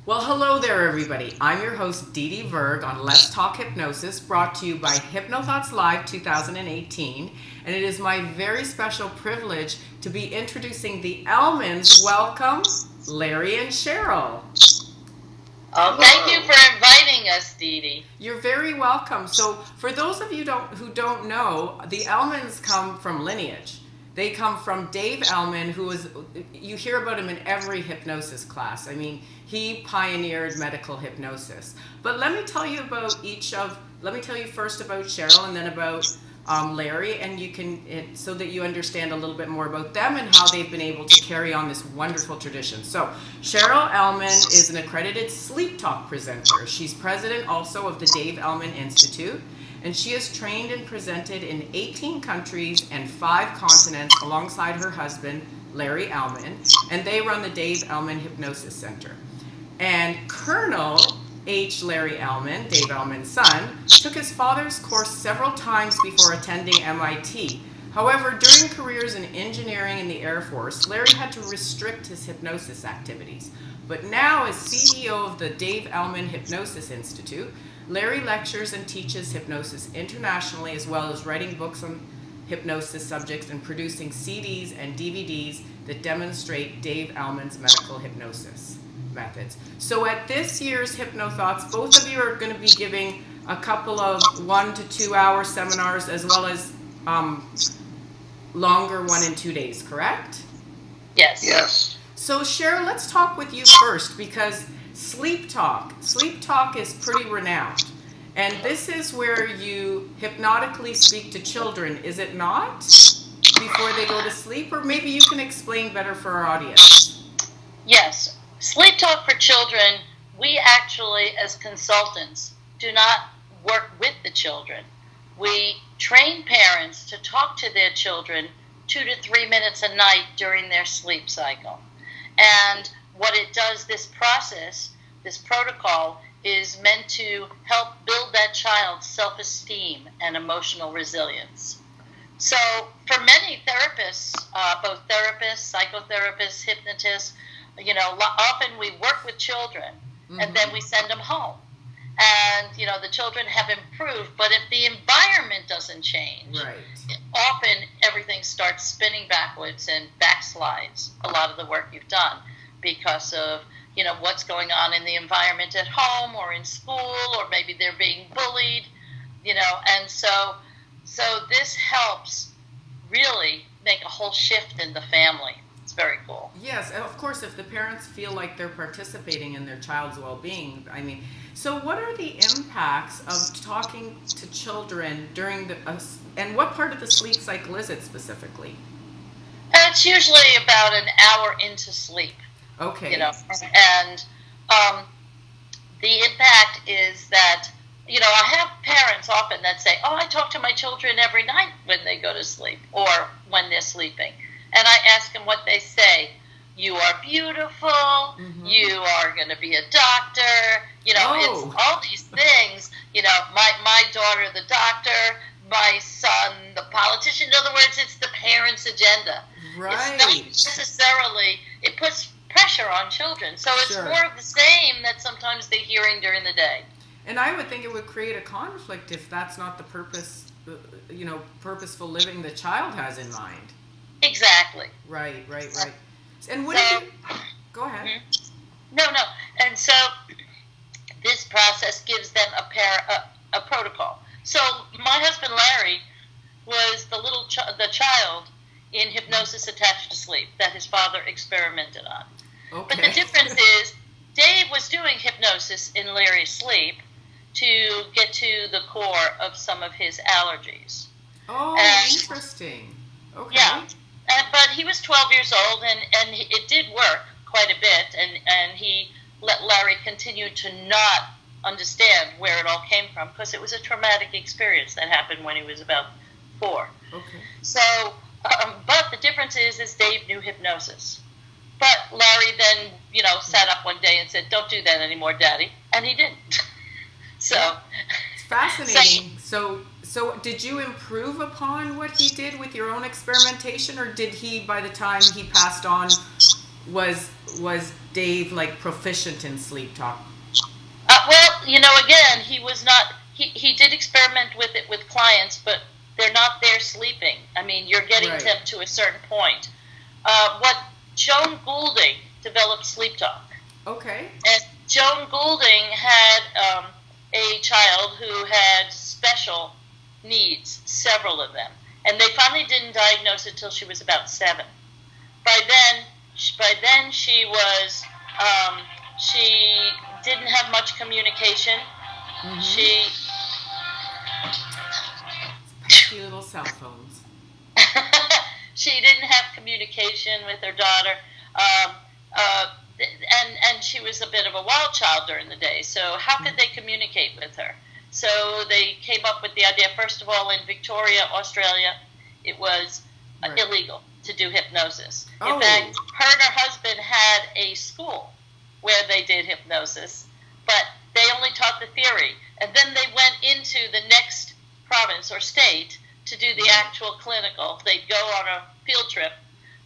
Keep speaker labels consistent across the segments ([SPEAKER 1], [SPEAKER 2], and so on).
[SPEAKER 1] Well, hello there, everybody. I'm your host, Didi Verg, on Let's Talk Hypnosis, brought to you by Hypnothoughts Live 2018. And it is my very special privilege to be introducing the Elmans. Welcome, Larry and Cheryl.
[SPEAKER 2] Oh, thank you for inviting us, Didi.
[SPEAKER 1] You're very welcome. So, for those of you who don't know, the Elmans come from lineage. They come from Dave Elman, who is, you hear about him in every hypnosis class. I mean, he pioneered medical hypnosis. But let me tell you about let me tell you first about Cheryl and then about Larry, and you can, so that you understand a little bit more about them and how they've been able to carry on this wonderful tradition. So, Cheryl Elman is an accredited sleep talk presenter. She's president also of the Dave Elman Institute. And she is trained and presented in 18 countries and 5 continents alongside her husband, Larry Elman, and they run the Dave Elman Hypnosis Center. And Colonel H Larry Elman, Dave Elman's son, took his father's course several times before attending MIT. However, during careers in engineering in the Air Force, Larry had to restrict his hypnosis activities. But now, as CEO of the Dave Elman Hypnosis Institute, Larry lectures and teaches hypnosis internationally, as well as writing books on hypnosis subjects and producing CDs and DVDs that demonstrate Dave Elman's medical hypnosis methods. So at this year's Hypnothoughts, both of you are going to be giving a couple of 1 to 2 hour seminars, as well as longer 1 and 2 days, correct?
[SPEAKER 2] Yes.
[SPEAKER 3] Yes.
[SPEAKER 1] So Cheryl, let's talk with you first, because Sleep talk is pretty renowned. And this is where you hypnotically speak to children, is it not? Before they go to sleep? Or maybe you can explain better for our audience.
[SPEAKER 2] Yes. Sleep talk for children, we actually, as consultants, do not work with the children. We train parents to talk to their children 2 to 3 minutes a night during their sleep cycle. And what it does, this process, this protocol, is meant to help build that child's self-esteem and emotional resilience. So for many therapists, both therapists, psychotherapists, hypnotists, often we work with children and then we send them home. And, the children have improved, but if the environment doesn't change,
[SPEAKER 1] right,
[SPEAKER 2] often everything starts spinning backwards and backslides a lot of the work you've done, because of, what's going on in the environment at home or in school, or maybe they're being bullied, and so this helps really make a whole shift in the family. It's very cool.
[SPEAKER 1] Yes, and of course, if the parents feel like they're participating in their child's well-being, so what are the impacts of talking to children during and what part of the sleep cycle is it specifically?
[SPEAKER 2] It's usually about an hour into sleep.
[SPEAKER 1] Okay.
[SPEAKER 2] And the impact is that, I have parents often that say, oh, I talk to my children every night when they go to sleep or when they're sleeping. And I ask them what they say. You are beautiful. You are going to be a doctor. It's all these things. My daughter, the doctor, my son, the politician. In other words, it's the parents' agenda.
[SPEAKER 1] Right.
[SPEAKER 2] It's not necessarily, it puts pressure on children. So it's more of the same that sometimes they're hearing during the day.
[SPEAKER 1] And I would think it would create a conflict if that's not the purpose, purposeful living the child has in mind.
[SPEAKER 2] Exactly.
[SPEAKER 1] Right. And what go ahead.
[SPEAKER 2] No. And so this process gives them a protocol. So my husband Larry was the child in hypnosis attached to sleep that his father experimented on.
[SPEAKER 1] Okay.
[SPEAKER 2] But the difference is Dave was doing hypnosis in Larry's sleep to get to the core of some of his allergies.
[SPEAKER 1] Oh, interesting. Okay.
[SPEAKER 2] Yeah. But he was 12 years old, and it did work quite a bit, and he let Larry continue to not understand where it all came from, because it was a traumatic experience that happened when he was about 4.
[SPEAKER 1] Okay.
[SPEAKER 2] So, but the difference is Dave knew hypnosis. But Larry then, sat up one day and said, don't do that anymore, Daddy, and he didn't. So
[SPEAKER 1] it's fascinating. So did you improve upon what he did with your own experimentation, or did he, by the time he passed on, was Dave like proficient in sleep talk?
[SPEAKER 2] Well, again, he was not. He did experiment with it with clients, but they're not there sleeping. I mean, you're getting
[SPEAKER 1] Right.
[SPEAKER 2] them to a certain point. What Joan Goulding developed sleep talk.
[SPEAKER 1] Okay.
[SPEAKER 2] And Joan Goulding had a child who had special needs, several of them. And they finally didn't diagnose it till she was about 7. By then she was, she didn't have much communication.
[SPEAKER 1] Mm-hmm.
[SPEAKER 2] She...
[SPEAKER 1] Pesky little cell phones.
[SPEAKER 2] She didn't have communication with her daughter. And she was a bit of a wild child during the day, so how could they communicate with her? So they came up with the idea, first of all, in Victoria, Australia, it was
[SPEAKER 1] Right.
[SPEAKER 2] illegal to do hypnosis.
[SPEAKER 1] Oh.
[SPEAKER 2] In fact, her and her husband had a school where they did hypnosis, but they only taught the theory. And then they went into the next province or state to do the actual clinical. They'd go on a field trip,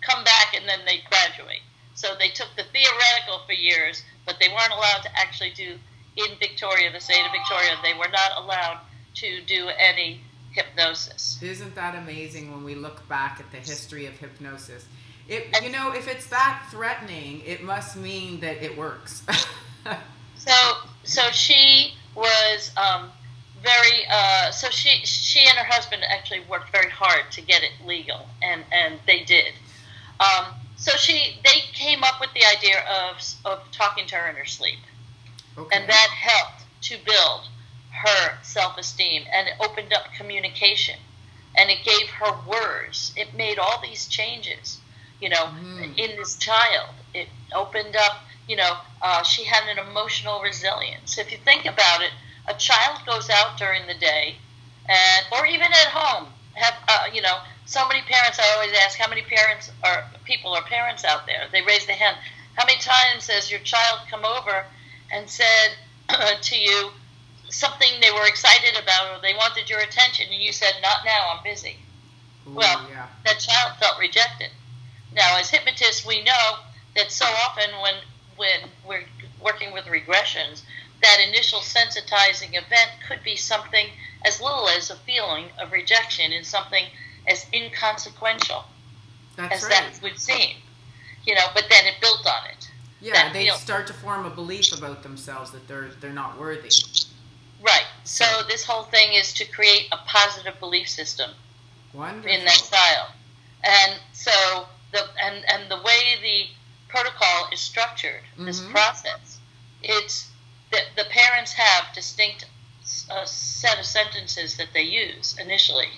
[SPEAKER 2] come back, and then they'd graduate. So they took the theoretical for years, but they weren't allowed to actually do, in Victoria, the state of Victoria, they were not allowed to do any hypnosis.
[SPEAKER 1] Isn't that amazing when we look back at the history of hypnosis? If it's that threatening, it must mean that it works.
[SPEAKER 2] So she was she and her husband actually worked very hard to get it legal, and they did. So they came up with the idea of talking to her in her sleep.
[SPEAKER 1] Okay.
[SPEAKER 2] And that helped to build her self-esteem, and it opened up communication, and it gave her words. It made all these changes, in this child. It opened up, she had an emotional resilience. If you think about it, a child goes out during the day, or even at home, so many parents, I always ask, how many people are parents out there? They raise their hand. How many times has your child come over and said to you something they were excited about, or they wanted your attention, and you said, "Not now, I'm busy"?
[SPEAKER 1] Ooh,
[SPEAKER 2] Well,
[SPEAKER 1] yeah.
[SPEAKER 2] that child felt rejected. Now, as hypnotists, we know that so often when we're working with regressions, that initial sensitizing event could be something as little as a feeling of rejection in something as inconsequential
[SPEAKER 1] That's
[SPEAKER 2] as
[SPEAKER 1] right.
[SPEAKER 2] that would seem. But then it built on it.
[SPEAKER 1] Yeah,
[SPEAKER 2] that
[SPEAKER 1] they
[SPEAKER 2] feel-
[SPEAKER 1] start to form a belief about themselves that they're not worthy.
[SPEAKER 2] Right. So this whole thing is to create a positive belief system
[SPEAKER 1] Wonderful.
[SPEAKER 2] in that child. And so the way the protocol is structured, this
[SPEAKER 1] Mhm.
[SPEAKER 2] process, it's that the parents have distinct set of sentences that they use initially.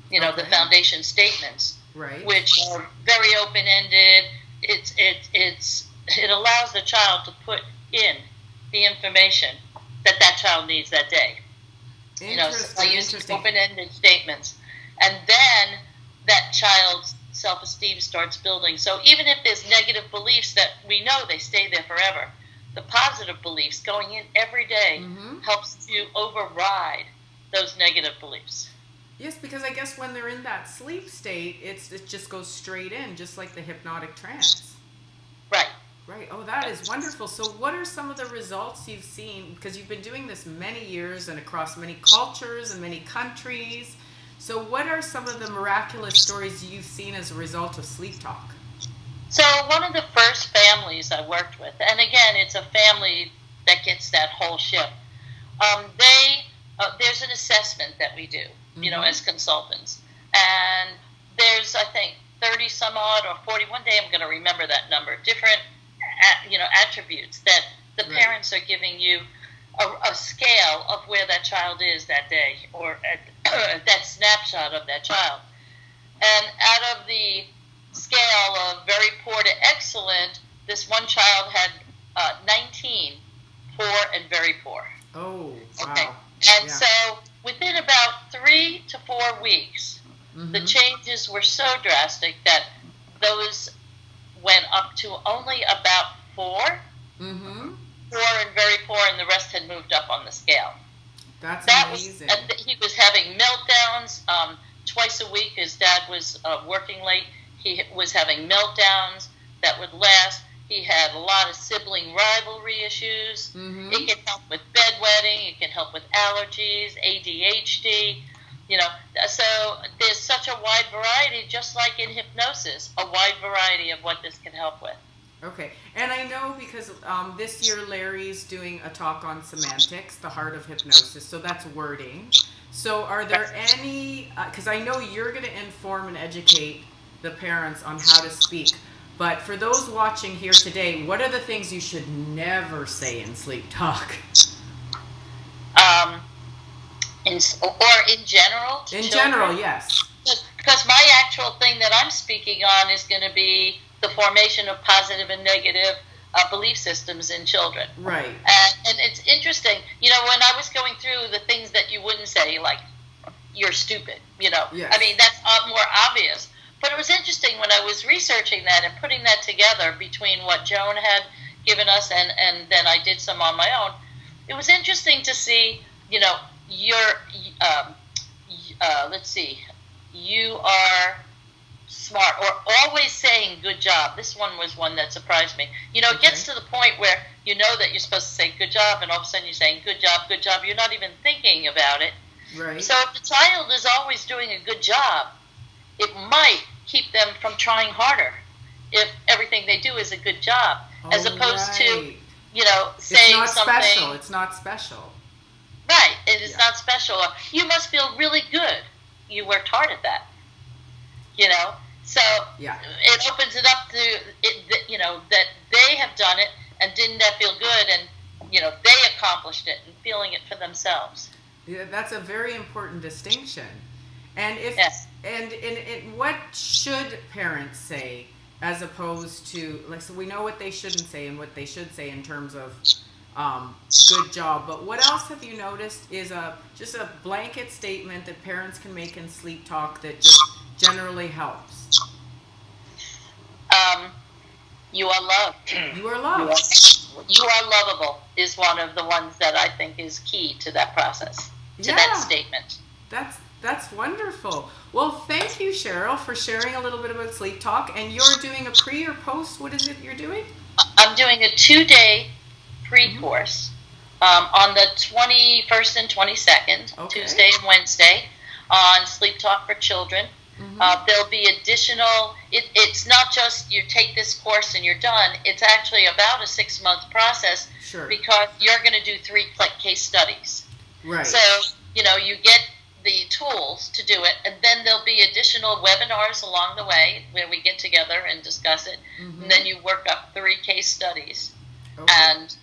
[SPEAKER 2] The
[SPEAKER 1] Okay.
[SPEAKER 2] foundation statements,
[SPEAKER 1] Right.
[SPEAKER 2] which are very open-ended. It allows the child to put in the information that child needs that day. By using open-ended statements. And then that child's self-esteem starts building. So even if there's negative beliefs that we know they stay there forever, the positive beliefs going in every day
[SPEAKER 1] Mhm.
[SPEAKER 2] helps to override those negative beliefs.
[SPEAKER 1] Yes, because I guess when they're in that sleep state, it just goes straight in, just like the hypnotic trance.
[SPEAKER 2] Right.
[SPEAKER 1] Right. Oh, that is wonderful. So what are some of the results you've seen? Because you've been doing this many years and across many cultures and many countries. So what are some of the miraculous stories you've seen as a result of sleep talk?
[SPEAKER 2] So one of the first families I worked with, and again, it's a family that gets that whole shift. There's an assessment that we do, as consultants, and there's, I think, 30 some odd or 40. One day I'm going to remember that number. Different, attributes that the
[SPEAKER 1] Right.
[SPEAKER 2] parents are giving you a scale of where that child is that day, or that snapshot of that child. And out of the scale of very poor to excellent, this one child had 19, poor and very poor.
[SPEAKER 1] Oh, wow.
[SPEAKER 2] Okay. And
[SPEAKER 1] Yeah.
[SPEAKER 2] so within about 3 to 4 weeks, the
[SPEAKER 1] Mhm.
[SPEAKER 2] changes were so drastic that those went up to only about 4,
[SPEAKER 1] Mm-hmm.
[SPEAKER 2] poor and very poor, and the rest had moved up on the scale.
[SPEAKER 1] That's
[SPEAKER 2] That
[SPEAKER 1] amazing.
[SPEAKER 2] he was having meltdowns twice a week. His dad was working late. He was having meltdowns. that would last. He had a lot of sibling rivalry issues.
[SPEAKER 1] Mm-hmm.
[SPEAKER 2] It can help with bedwetting. It can help with allergies, ADHD. So there's such a wide variety, just like in hypnosis, a wide variety of what this can help with.
[SPEAKER 1] Okay, and I know because this year Larry's doing a talk on Semantics, the Heart of Hypnosis, so that's wording. So are there any, because I know you're going to inform and educate the parents on how to speak, but for those watching here today, what are the things you should never say in sleep talk?
[SPEAKER 2] In general?
[SPEAKER 1] In general, yes.
[SPEAKER 2] Because my actual thing that I'm speaking on is going to be the formation of positive and negative belief systems in children.
[SPEAKER 1] Right.
[SPEAKER 2] And it's interesting, when I was going through the things that you wouldn't say, like, you're stupid,
[SPEAKER 1] Yes.
[SPEAKER 2] I mean, that's more obvious. But it was interesting when I was researching that and putting that together between what Joan had given us and then I did some on my own. It was interesting to see, let's see, you are smart, or always saying good job. This one was one that surprised me. It gets to the point where you know that you're supposed to say good job, and all of a sudden you're saying good job, you're not even thinking about it.
[SPEAKER 1] Right.
[SPEAKER 2] So if the child is always doing a good job, it might keep them from trying harder if everything they do is a good job, as opposed to, saying something.
[SPEAKER 1] It's not special.
[SPEAKER 2] Right, it is not special. You must feel really good. You worked hard at that. So it opens it up to it, that they have done it, and didn't that feel good, and they accomplished it and feeling it for themselves.
[SPEAKER 1] Yeah, that's a very important distinction. And if
[SPEAKER 2] Yes.
[SPEAKER 1] and what should parents say as opposed to, like, so we know what they shouldn't say and what they should say in terms of good job, but what else have you noticed is just a blanket statement that parents can make in sleep talk that just generally helps?
[SPEAKER 2] You are loved.
[SPEAKER 1] You are loved.
[SPEAKER 2] You are lovable is one of the ones that I think is key to that process, to that statement.
[SPEAKER 1] That's wonderful. Well, thank you, Cheryl, for sharing a little bit about sleep talk. And you're doing a pre or post? What is it you're doing?
[SPEAKER 2] I'm doing a 2-day pre-course on the 21st and 22nd, Tuesday and Wednesday, on sleep talk for children. There'll be additional, it's not just you take this course and you're done. It's actually about a 6-month process, because you're going to do 3 case studies.
[SPEAKER 1] Right.
[SPEAKER 2] So, you get the tools to do it, and then there'll be additional webinars along the way where we get together and discuss it, and then you work up 3 case studies, and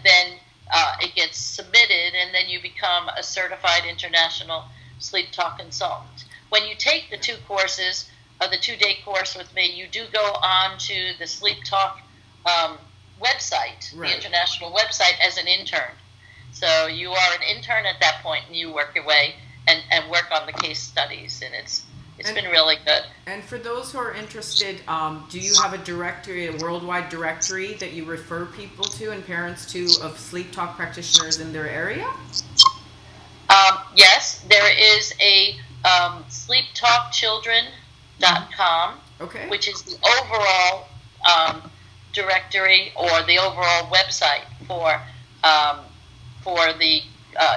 [SPEAKER 2] then it gets submitted, and then you become a certified international sleep talk consultant. When you take the 2 courses, or the 2-day course with me, you do go on to the sleep talk website, the international website, as an intern. So you are an intern at that point, and you work your way and work on the case studies, and it's been really good. And
[SPEAKER 1] for those who are interested, do you have a directory, a worldwide directory that you refer people to and parents to of sleep talk practitioners in their area?
[SPEAKER 2] Yes, there is a sleeptalkchildren.com, which is the overall directory, or the overall website for the,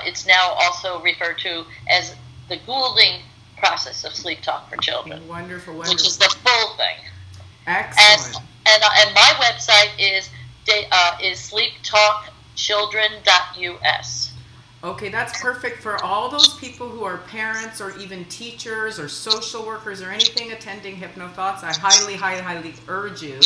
[SPEAKER 2] it's now also referred to as the Goulding process of sleep talk for children.
[SPEAKER 1] Wonderful.
[SPEAKER 2] Which is the full thing.
[SPEAKER 1] Excellent.
[SPEAKER 2] And my website is sleeptalkchildren.us.
[SPEAKER 1] Okay, that's perfect for all those people who are parents or even teachers or social workers or anything attending Hypnothoughts. I highly, highly, highly urge you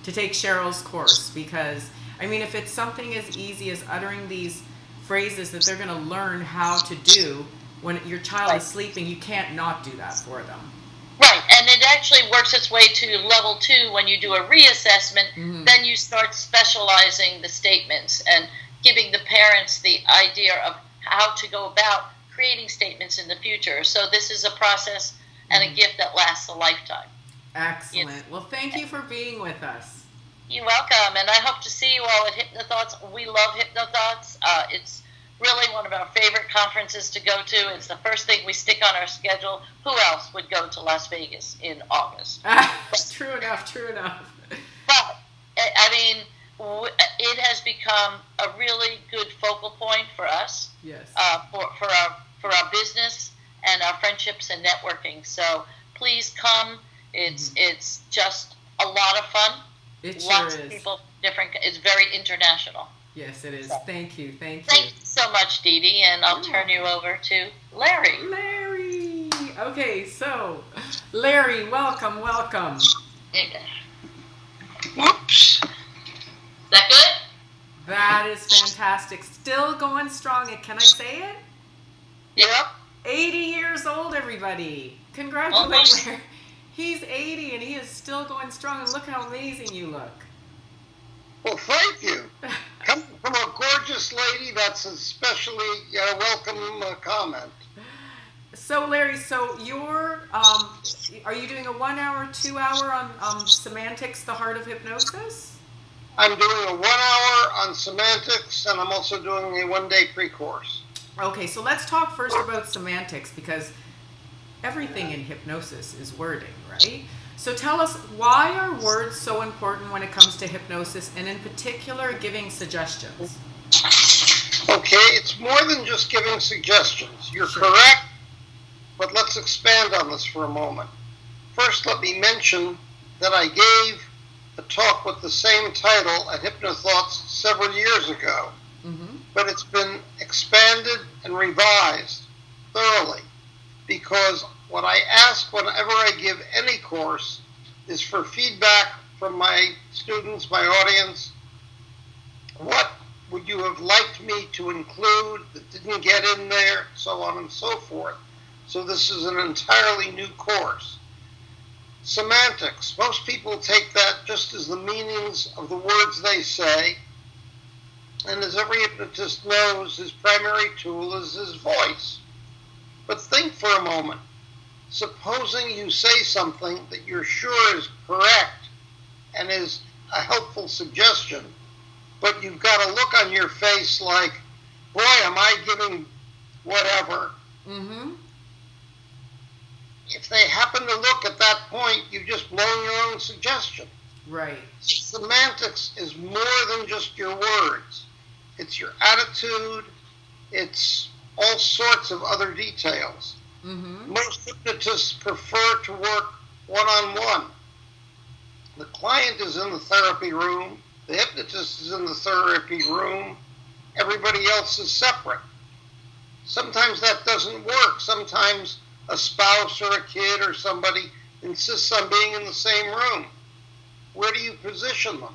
[SPEAKER 1] to take Cheryl's course, because, I mean, if it's something as easy as uttering these phrases that they're going to learn how to do when your child is sleeping, you can't not do that for them.
[SPEAKER 2] Right, and it actually works its way to level 2 when you do a reassessment. Then you start specializing the statements and giving the parents the idea of how to go about creating statements in the future. So this is a process and a gift that lasts a lifetime.
[SPEAKER 1] Excellent. Well, thank you for being with us.
[SPEAKER 2] You're welcome, and I hope to see you all at Hypnothoughts. We love Hypnothoughts. It's really one of our favorite conferences to go to. It's the first thing we stick on our schedule. Who else would go to Las Vegas in August?
[SPEAKER 1] True enough.
[SPEAKER 2] But, I mean, it has become a really good focal point for us.
[SPEAKER 1] Yes.
[SPEAKER 2] For our business and our friendships and networking. So please come. It's just a lot of fun.
[SPEAKER 1] It
[SPEAKER 2] Lots
[SPEAKER 1] sure
[SPEAKER 2] of
[SPEAKER 1] is.
[SPEAKER 2] people, different. It's very international.
[SPEAKER 1] Yes, it is.
[SPEAKER 2] So,
[SPEAKER 1] thank you.
[SPEAKER 2] Thank you so much, Didi, and I'll turn you over to Larry.
[SPEAKER 1] Larry. Okay, so Larry, welcome.
[SPEAKER 2] Whoops. Is that good?
[SPEAKER 1] That is fantastic. Still going strong. Can I say it?
[SPEAKER 2] Yep.
[SPEAKER 1] 80 years old, everybody. Congratulations. He's 80 and he is still going strong. And look how amazing you look.
[SPEAKER 3] Well, thank you. Coming from a gorgeous lady, that's especially a welcome comment.
[SPEAKER 1] So, Larry, you're, are you doing a 1 hour, 2 hour on Semantics, the Heart of Hypnosis?
[SPEAKER 3] I'm doing a 1 hour on Semantics, and I'm also doing a 1 day pre-course.
[SPEAKER 1] Okay, so let's talk first about semantics, because everything in hypnosis is wording, right? So tell us, why are words so important when it comes to hypnosis, and in particular, giving suggestions?
[SPEAKER 3] Okay, it's more than just giving suggestions. You're correct, but let's expand on this for a moment. First, let me mention that I gave a talk with the same title at Hypnothoughts several years ago. But it's been expanded and revised thoroughly, because what I ask whenever I give any course is for feedback from my students, my audience. What would you have liked me to include that didn't get in there, so on and so forth. So this is an entirely new course. Semantics. Most people take that just as the meanings of the words they say. And as every hypnotist knows, his primary tool is his voice. But think for a moment. Supposing you say something that you're sure is correct and is a helpful suggestion, but you've got a look on your face like, boy, am I giving whatever. If they happen to look at that point, you've just blown your own suggestion.
[SPEAKER 1] Right.
[SPEAKER 3] Semantics is more than just your words. It's your attitude. It's all sorts of other details. Most hypnotists prefer to work one-on-one. The client is in the therapy room. The hypnotist is in the therapy room. Everybody else is separate. Sometimes that doesn't work. Sometimes a spouse or a kid or somebody insists on being in the same room. Where do you position them?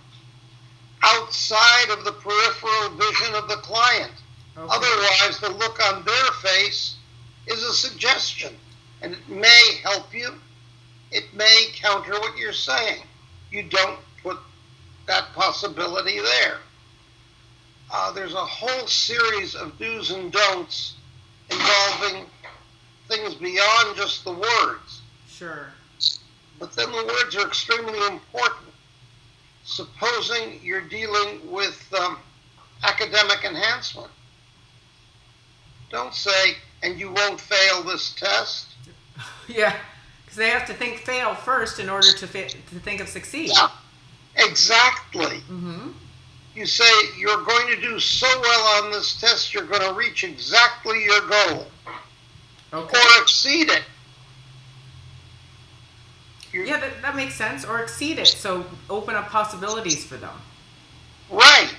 [SPEAKER 3] Outside of the peripheral vision of the client. Okay. Otherwise, the look on their face is a suggestion, and it may help you. It may counter what you're saying. You don't put that possibility there. There's a whole series of do's and don'ts involving things beyond just the words.
[SPEAKER 1] Sure.
[SPEAKER 3] But then the words are extremely important. Supposing you're dealing with academic enhancement. Don't say, and you won't fail this test.
[SPEAKER 1] Yeah, because they have to think fail first in order to think of succeed.
[SPEAKER 3] Yeah, exactly. You say, you're going to do so well on this test, you're going to reach exactly your goal.
[SPEAKER 1] Okay.
[SPEAKER 3] Or exceed it.
[SPEAKER 1] Yeah, that makes sense. Or exceed it. So open up possibilities for them.
[SPEAKER 3] Right.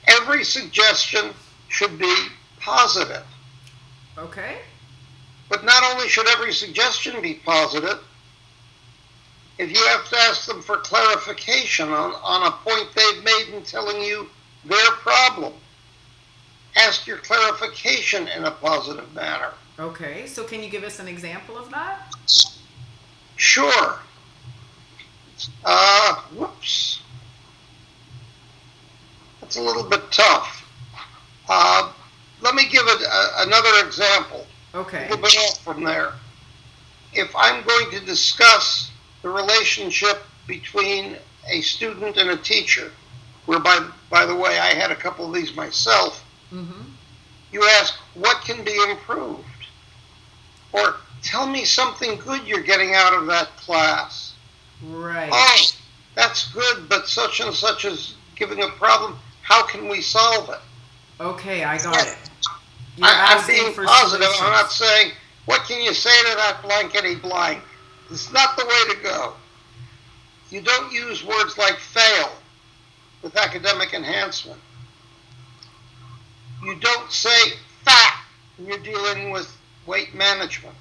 [SPEAKER 3] Every suggestion should be positive.
[SPEAKER 1] Okay.
[SPEAKER 3] But not only should every suggestion be positive, if you have to ask them for clarification on a point they've made in telling you their problem, ask your clarification in a positive manner.
[SPEAKER 1] Okay, so can you give us an example of that?
[SPEAKER 3] Sure. Whoops. That's a little bit tough. Let me give it another example.
[SPEAKER 1] Okay.
[SPEAKER 3] A little bit off from there. If I'm going to discuss the relationship between a student and a teacher, where, by the way, I had a couple of these myself, you ask, what can be improved? Or, tell me something good you're getting out of that class.
[SPEAKER 1] Right.
[SPEAKER 3] Oh, that's good, but such and such is giving a problem. How can we solve it?
[SPEAKER 1] Okay, I got it. You're
[SPEAKER 3] I'm
[SPEAKER 1] asking
[SPEAKER 3] being
[SPEAKER 1] for
[SPEAKER 3] positive.
[SPEAKER 1] solutions.
[SPEAKER 3] I'm not saying, what can you say to that blankety blank? It's not the way to go. You don't use words like fail with academic enhancement. You don't say fat when you're dealing with weight management.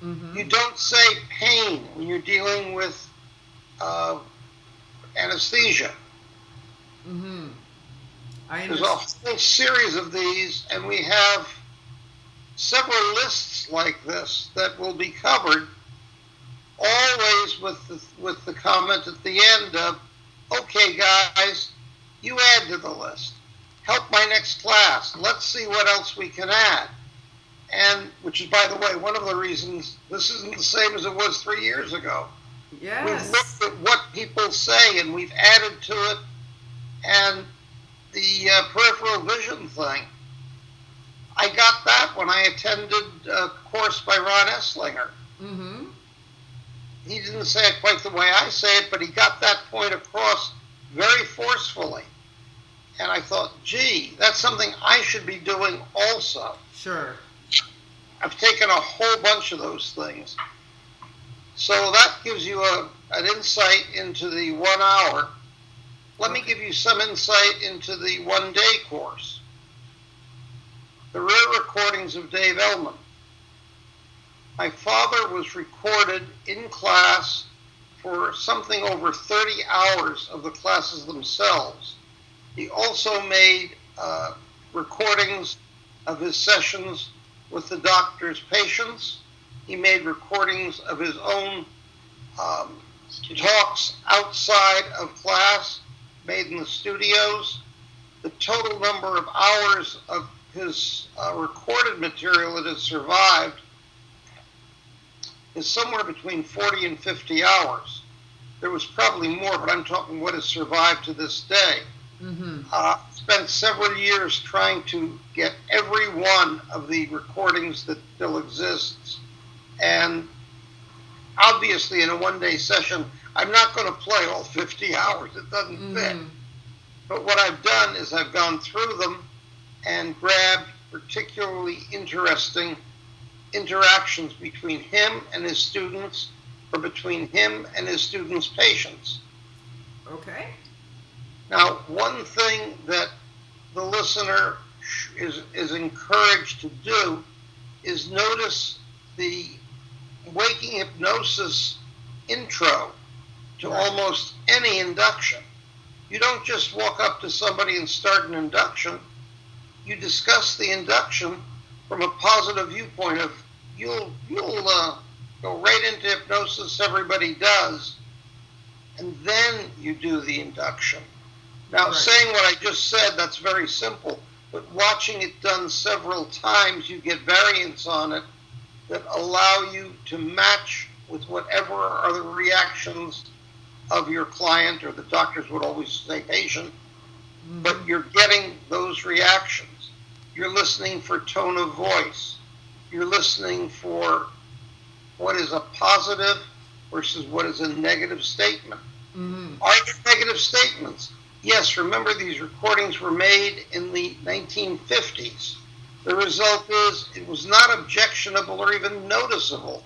[SPEAKER 1] Mm-hmm.
[SPEAKER 3] You don't say pain when you're dealing with anesthesia.
[SPEAKER 1] Mm-hmm.
[SPEAKER 3] There's a whole series of these, and we have several lists like this that will be covered, always with the comment at the end of, okay, guys, you add to the list. Help my next class. Let's see what else we can add. And, which is, by the way, one of the reasons this isn't the same as it was 3 years ago.
[SPEAKER 1] Yes.
[SPEAKER 3] We've looked at what people say, and we've added to it. And the peripheral vision thing, I got that when I attended a course by Ron Esslinger.
[SPEAKER 1] Mm-hmm.
[SPEAKER 3] He didn't say it quite the way I say it, but he got that point across very forcefully. And I thought, gee, that's something I should be doing also.
[SPEAKER 1] Sure.
[SPEAKER 3] I've taken a whole bunch of those things. So that gives you an insight into the 1 hour. Let me give you some insight into the 1 day course. The rare recordings of Dave Elman. My father was recorded in class for something over 30 hours of the classes themselves. He also made recordings of his sessions with the doctor's patients. He made recordings of his own talks outside of class, made in the studios. The total number of hours of his recorded material that has survived is somewhere between 40 and 50 hours. There was probably more, but I'm talking what has survived to this day.
[SPEAKER 1] Mm-hmm.
[SPEAKER 3] Spent several years trying to get every one of the recordings that still exists. And obviously in a 1 day session, I'm not going to play all 50 hours. It doesn't fit. But what I've done is I've gone through them and grabbed particularly interesting interactions between him and his students, or between him and his students' patients.
[SPEAKER 1] Okay.
[SPEAKER 3] Now, one thing that the listener is encouraged to do is notice the waking hypnosis intro to almost any induction. You don't just walk up to somebody and start an induction. You discuss the induction from a positive viewpoint of you'll go right into hypnosis, everybody does, and then you do the induction. Now, saying what I just said, that's very simple, but watching it done several times, you get variants on it that allow you to match with whatever are the reactions of your client, or the doctors would always say patient, but you're getting those reactions. You're listening for tone of voice. You're listening for what is a positive versus what is a negative statement.
[SPEAKER 1] Mm-hmm.
[SPEAKER 3] Are there negative statements? Yes, remember these recordings were made in the 1950s. The result is it was not objectionable or even noticeable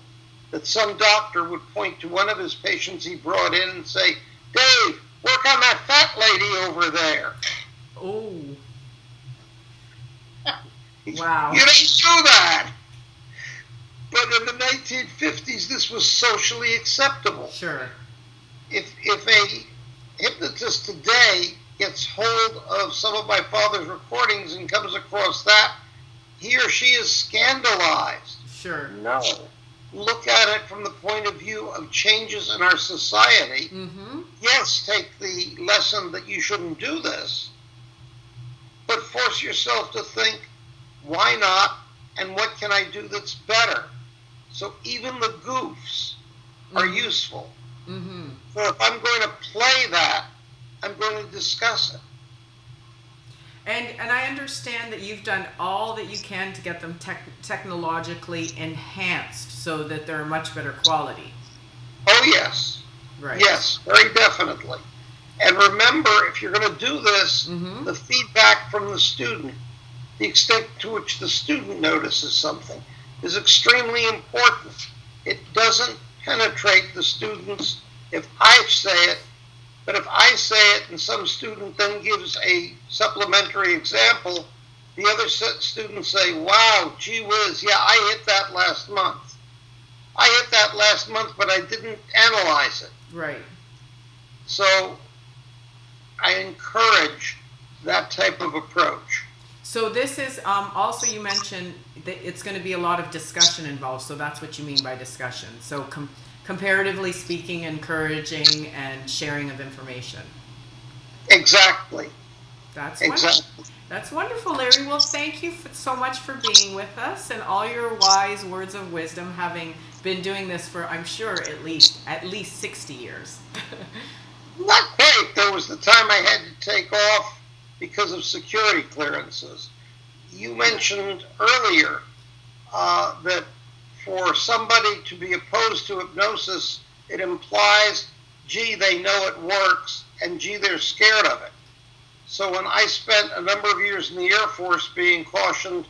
[SPEAKER 3] that some doctor would point to one of his patients he brought in and say, Dave, work on that fat lady over there.
[SPEAKER 1] Oh. Wow.
[SPEAKER 3] You don't do that. But in the 1950s, this was socially acceptable.
[SPEAKER 1] Sure.
[SPEAKER 3] If a hypnotist today gets hold of some of my father's recordings and comes across that, he or she is scandalized.
[SPEAKER 1] Sure.
[SPEAKER 3] No. Look at it from the point of view of changes in our society.
[SPEAKER 1] Mm-hmm.
[SPEAKER 3] Yes, take the lesson that you shouldn't do this, but force yourself to think, why not, and what can I do that's better? So even the goofs are useful.
[SPEAKER 1] Mm-hmm.
[SPEAKER 3] So if I'm going to play that, I'm going to discuss it.
[SPEAKER 1] And I understand that you've done all that you can to get them technologically enhanced so that they're much better quality.
[SPEAKER 3] Oh, yes.
[SPEAKER 1] Right.
[SPEAKER 3] Yes, very definitely. And remember, if you're going to do this, the feedback from the student, the extent to which the student notices something, is extremely important. It doesn't penetrate the students if I say it, but if I say it and some student then gives a supplementary example, the other students say, wow, gee whiz, yeah, I hit that last month. I hit that last month, but I didn't analyze it.
[SPEAKER 1] Right.
[SPEAKER 3] So I encourage that type of approach.
[SPEAKER 1] So this is also, you mentioned that it's going to be a lot of discussion involved. So that's what you mean by discussion. So comparatively speaking, encouraging and sharing of information.
[SPEAKER 3] Exactly.
[SPEAKER 1] That's
[SPEAKER 3] exactly.
[SPEAKER 1] Wonderful. That's wonderful, Larry. Well, thank you so much for being with us and all your wise words of wisdom, having been doing this for, I'm sure, at least 60 years.
[SPEAKER 3] Not quite. There was the time I had to take off because of security clearances. You mentioned earlier that for somebody to be opposed to hypnosis, it implies, gee, they know it works, and gee, they're scared of it. So when I spent a number of years in the Air Force being cautioned,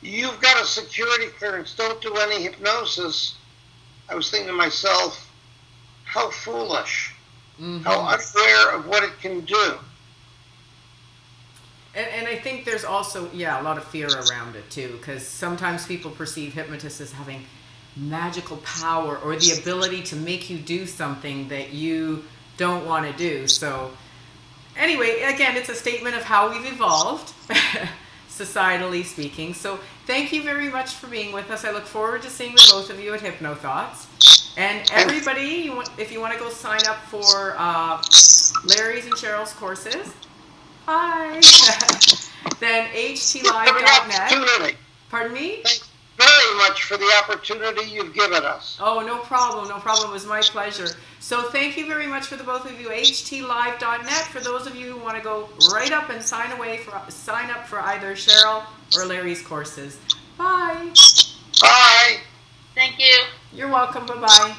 [SPEAKER 3] you've got a security clearance, don't do any hypnosis, I was thinking to myself, how foolish, how unaware of what it can do.
[SPEAKER 1] And I think there's also, a lot of fear around it too, because sometimes people perceive hypnotists as having magical power or the ability to make you do something that you don't want to do. So anyway, again, it's a statement of how we've evolved, societally speaking. So thank you very much for being with us. I look forward to seeing the both of you at Hypnothoughts. And everybody, if you want to go sign up for Larry's and Cheryl's courses, hi. Then htlive.net. Pardon me?
[SPEAKER 3] Thanks very much for the opportunity you've given us.
[SPEAKER 1] Oh, no problem. No problem. It was my pleasure. So thank you very much for the both of you. htlive.net for those of you who want to go right up and sign up for either Cheryl or Larry's courses. Bye.
[SPEAKER 3] Bye.
[SPEAKER 2] Thank you.
[SPEAKER 1] You're welcome. Bye-bye.